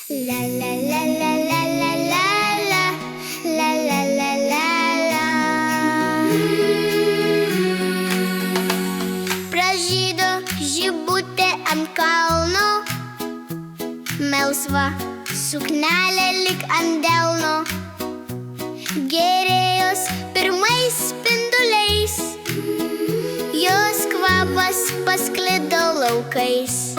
La la la la la la la la la la la la la. Pražydo žibutė ant kalno, melsva suknelė lyg ant delno, gėrėjos pirmais spinduliais, jos kvapas pasklido laukais.